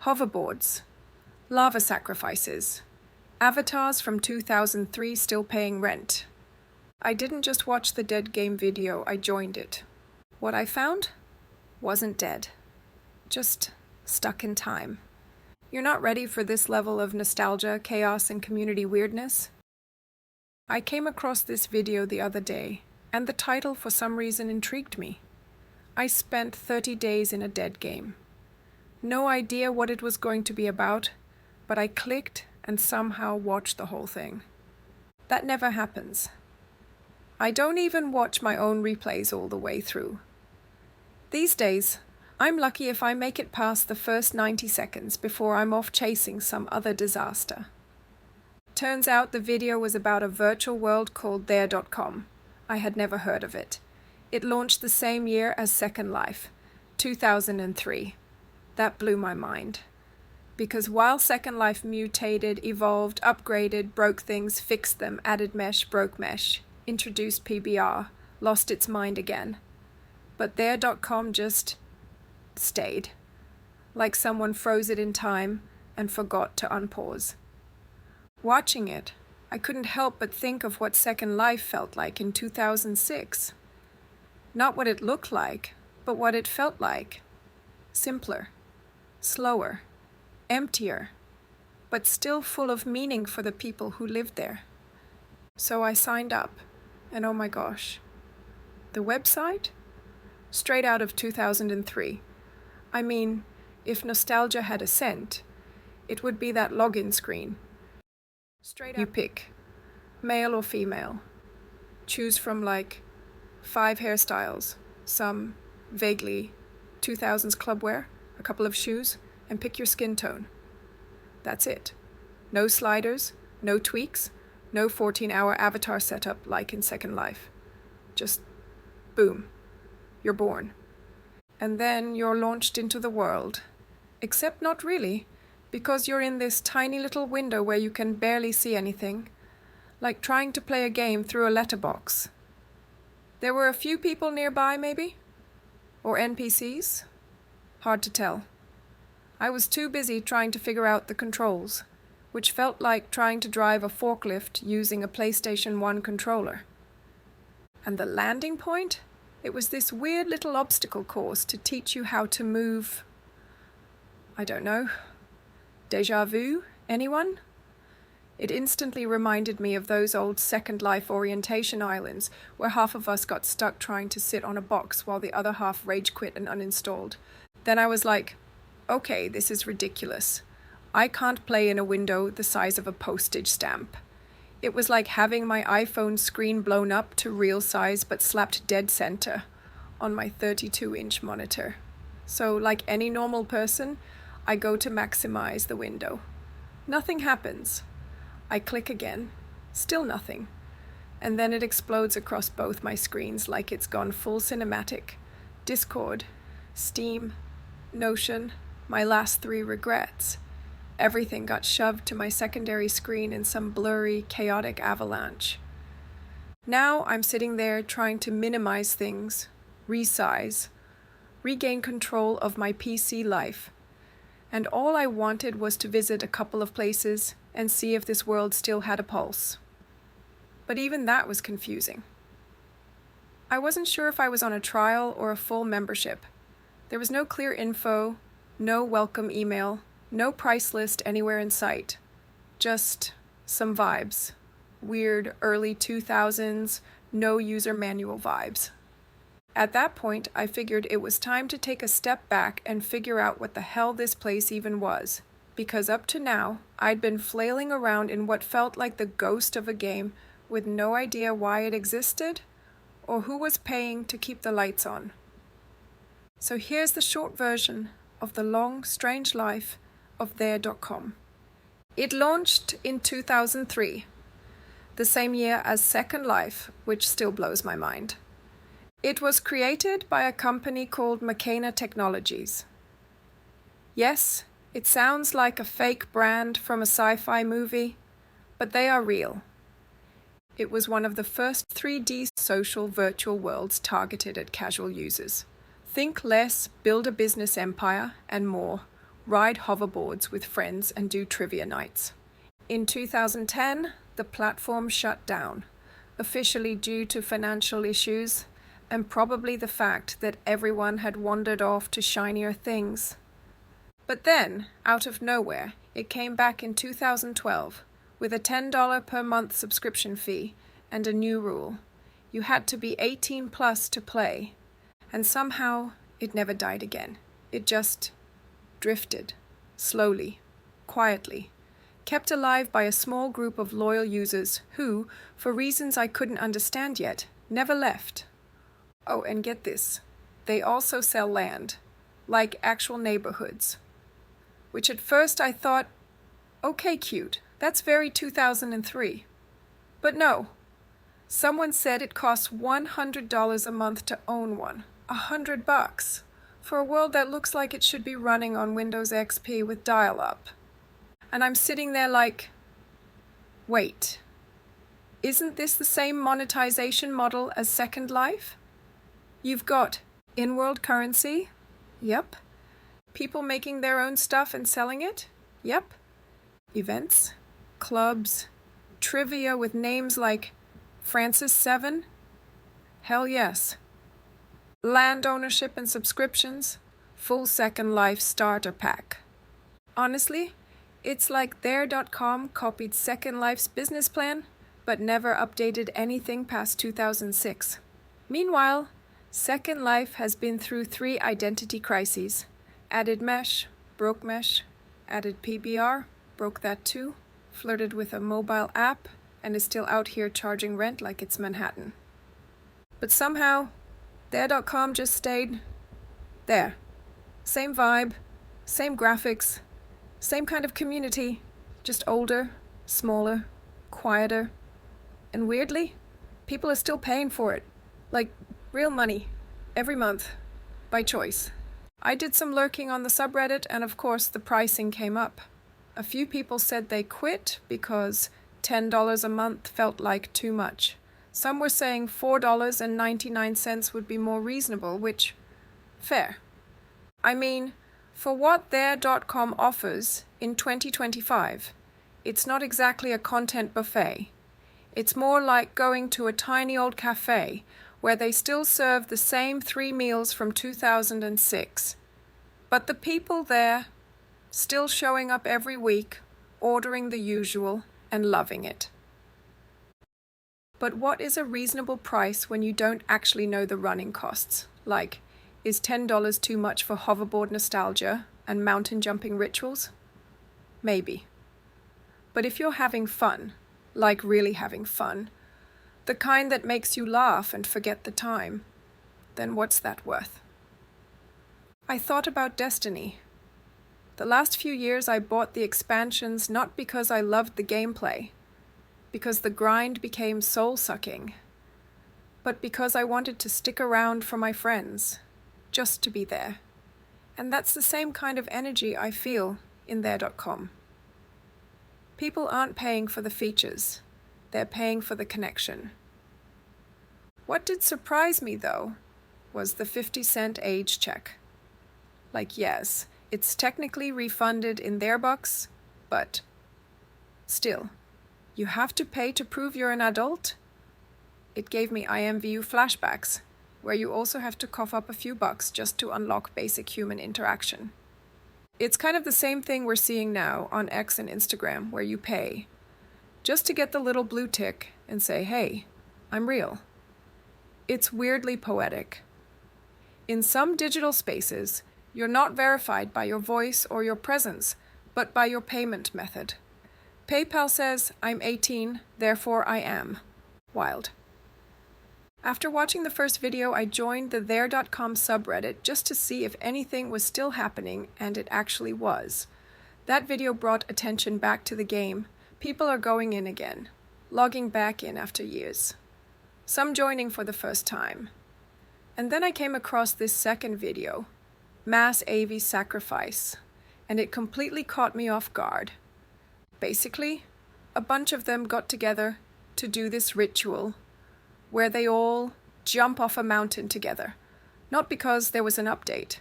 hoverboards, lava sacrifices, avatars from 2003 still paying rent. I didn't just watch the dead game video, I joined it. What I found wasn't dead, just stuck in time. You're not ready for this level of nostalgia, chaos, and community weirdness? I came across this video the other day, and the title for some reason intrigued me. I spent 30 days in a dead game. No idea what it was going to be about, but I clicked and somehow watched the whole thing. That never happens. I don't even watch my own replays all the way through. These days, I'm lucky if I make it past the first 90 seconds before I'm off chasing some other disaster. Turns out the video was about a virtual world called there.com. I had never heard of it. It launched the same year as Second Life, 2003. That blew my mind. Because while Second Life mutated, evolved, upgraded, broke things, fixed them, added mesh, broke mesh, introduced PBR, lost its mind again. But there.com just stayed. Like someone froze it in time and forgot to unpause. Watching it, I couldn't help but think of what Second Life felt like in 2006. Not what it looked like, but what it felt like. Simpler, slower, emptier, but still full of meaning for the people who lived there. So I signed up, and oh my gosh. The website? Straight out of 2003. I mean, if nostalgia had a scent, it would be that login screen. Straight up. You pick, male or female. Choose from like 5 hairstyles, some vaguely 2000s clubwear, a couple of shoes, and pick your skin tone. That's it. No sliders, no tweaks, no 14-hour avatar setup like in Second Life. Just boom, you're born. And then you're launched into the world. Except not really, because you're in this tiny little window where you can barely see anything, like trying to play a game through a letterbox. There were a few people nearby, maybe? Or NPCs? Hard to tell. I was too busy trying to figure out the controls, which felt like trying to drive a forklift using a PlayStation 1 controller. And the landing point? It was this weird little obstacle course to teach you how to move. I don't know. Déjà vu? Anyone? It instantly reminded me of those old Second Life orientation islands where half of us got stuck trying to sit on a box while the other half rage quit and uninstalled. Then I was like, okay, this is ridiculous. I can't play in a window the size of a postage stamp. It was like having my iPhone screen blown up to real size but slapped dead center on my 32-inch monitor. So like any normal person, I go to maximize the window. Nothing happens. I click again. Still nothing. And then it explodes across both my screens like it's gone full cinematic. Discord, Steam, Notion, my last 3 regrets. Everything got shoved to my secondary screen in some blurry, chaotic avalanche. Now I'm sitting there trying to minimize things, resize, regain control of my PC life. And all I wanted was to visit a couple of places and see if this world still had a pulse. But even that was confusing. I wasn't sure if I was on a trial or a full membership. There was no clear info, no welcome email, no price list anywhere in sight. Just some vibes. Weird early 2000s, no user manual vibes. At that point, I figured it was time to take a step back and figure out what the hell this place even was. Because up to now, I'd been flailing around in what felt like the ghost of a game with no idea why it existed or who was paying to keep the lights on. So here's the short version of the long, strange life of there.com. It launched in 2003, the same year as Second Life, which still blows my mind. It was created by a company called Machina Technologies. Yes, it sounds like a fake brand from a sci-fi movie, but they are real. It was one of the first 3D social virtual worlds targeted at casual users. Think less, build a business empire, and more, ride hoverboards with friends, and do trivia nights. In 2010, the platform shut down, officially due to financial issues and probably the fact that everyone had wandered off to shinier things. But then, out of nowhere, it came back in 2012 with a $10 per month subscription fee and a new rule. You had to be 18 plus to play, and somehow it never died again. It just drifted, slowly, quietly, kept alive by a small group of loyal users who, for reasons I couldn't understand yet, never left. Oh, and get this, they also sell land, like actual neighborhoods, which at first I thought, okay, cute, that's very 2003. But no, someone said it costs $100 a month to own one, $100, for a world that looks like it should be running on Windows XP with dial-up. And I'm sitting there like, wait, isn't this the same monetization model as Second Life? You've got in-world currency? Yep. People making their own stuff and selling it? Yep. Events, clubs, trivia with names like Francis 7? Hell yes. Land ownership and subscriptions, full Second Life starter pack. Honestly, it's like there.com copied Second Life's business plan, but never updated anything past 2006. Meanwhile, Second Life has been through 3 identity crises. Added mesh, broke mesh, added PBR, broke that too, flirted with a mobile app, and is still out here charging rent like it's Manhattan. But somehow, there.com just stayed there. Same vibe, same graphics, same kind of community, just older, smaller, quieter. And weirdly, people are still paying for it. Like, real money, every month, by choice. I did some lurking on the subreddit, and of course the pricing came up. A few people said they quit because $10 a month felt like too much. Some were saying $4.99 would be more reasonable, which, fair. I mean, for what there.com offers in 2025, it's not exactly a content buffet. It's more like going to a tiny old cafe where they still serve the same 3 meals from 2006. But the people there, still showing up every week, ordering the usual, and loving it. But what is a reasonable price when you don't actually know the running costs? Like, is $10 too much for hoverboard nostalgia and mountain jumping rituals? Maybe. But if you're having fun, like really having fun, the kind that makes you laugh and forget the time, then what's that worth? I thought about Destiny. The last few years I bought the expansions not because I loved the gameplay, because the grind became soul-sucking, but because I wanted to stick around for my friends, just to be there. And that's the same kind of energy I feel in there.com. People aren't paying for the features, they're paying for the connection. What did surprise me, though, was the 50-cent age check. Like, yes, it's technically refunded in their bucks, but still, you have to pay to prove you're an adult? It gave me IMVU flashbacks, where you also have to cough up a few bucks just to unlock basic human interaction. It's kind of the same thing we're seeing now on X and Instagram, where you pay just to get the little blue tick and say, hey, I'm real. It's weirdly poetic. In some digital spaces, you're not verified by your voice or your presence, but by your payment method. PayPal says, I'm 18, therefore I am. Wild. After watching the first video, I joined the there.com subreddit just to see if anything was still happening, and it actually was. That video brought attention back to the game. People are going in again, logging back in after years. Some joining for the first time. And then I came across this second video, Mass Avie Sacrifice, and it completely caught me off guard. Basically, a bunch of them got together to do this ritual where they all jump off a mountain together. Not because there was an update,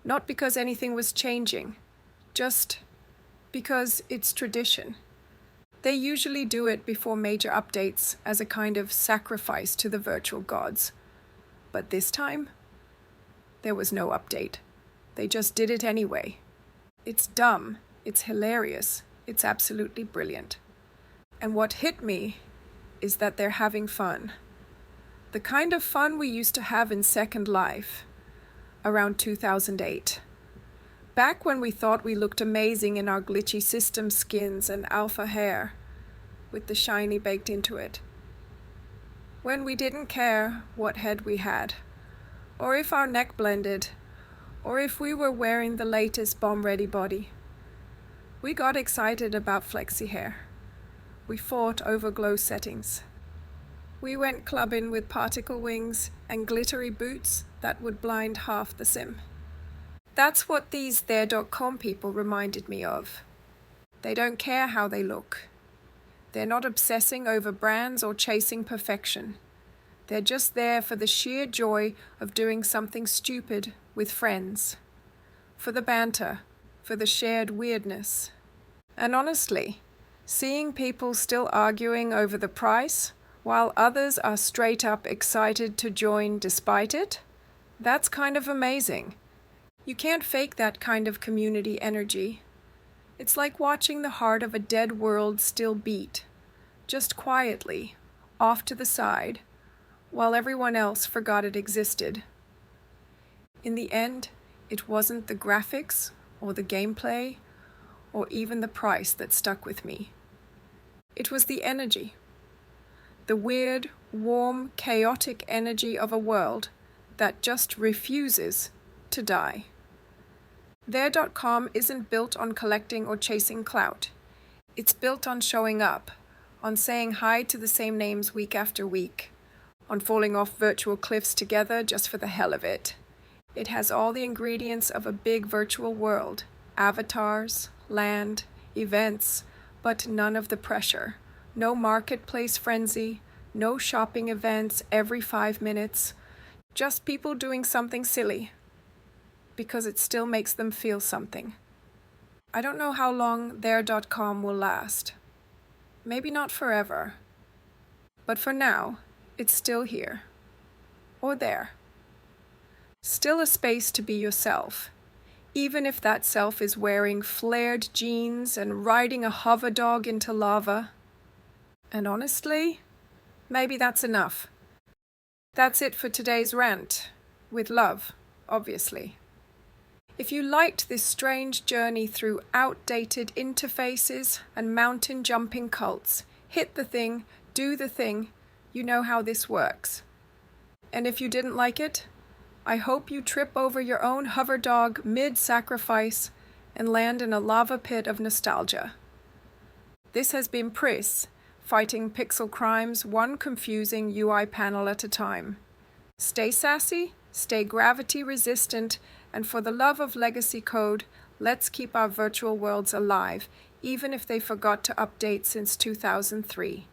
not because anything was changing, just because it's tradition. They usually do it before major updates as a kind of sacrifice to the virtual gods. But this time, there was no update. They just did it anyway. It's dumb, it's hilarious, it's absolutely brilliant. And what hit me is that they're having fun. The kind of fun we used to have in Second Life around 2008. Back when we thought we looked amazing in our glitchy system skins and alpha hair with the shiny baked into it. When we didn't care what head we had, or if our neck blended, or if we were wearing the latest bomb-ready body. We got excited about flexi hair. We fought over glow settings. We went clubbing with particle wings and glittery boots that would blind half the sim. That's what these there.com people reminded me of. They don't care how they look. They're not obsessing over brands or chasing perfection. They're just there for the sheer joy of doing something stupid with friends. For the banter, for the shared weirdness. And honestly, seeing people still arguing over the price while others are straight up excited to join despite it, that's kind of amazing. You can't fake that kind of community energy. It's like watching the heart of a dead world still beat, just quietly, off to the side, while everyone else forgot it existed. In the end, it wasn't the graphics or the gameplay or even the price that stuck with me. It was the energy. The weird, warm, chaotic energy of a world that just refuses to die. There.com isn't built on collecting or chasing clout. It's built on showing up, on saying hi to the same names week after week, on falling off virtual cliffs together just for the hell of it. It has all the ingredients of a big virtual world, avatars, land, events, but none of the pressure. No marketplace frenzy, no shopping events every 5 minutes, just people doing something silly, because it still makes them feel something. I don't know how long there.com will last. Maybe not forever. But for now, it's still here. Or there. Still a space to be yourself, even if that self is wearing flared jeans and riding a hover dog into lava. And honestly, maybe that's enough. That's it for today's rant. With love, obviously. If you liked this strange journey through outdated interfaces and mountain jumping cults, hit the thing, do the thing, you know how this works. And if you didn't like it, I hope you trip over your own hover dog mid-sacrifice and land in a lava pit of nostalgia. This has been Pris, fighting pixel crimes one confusing UI panel at a time. Stay sassy, stay gravity resistant, and for the love of legacy code, let's keep our virtual worlds alive, even if they forgot to update since 2003.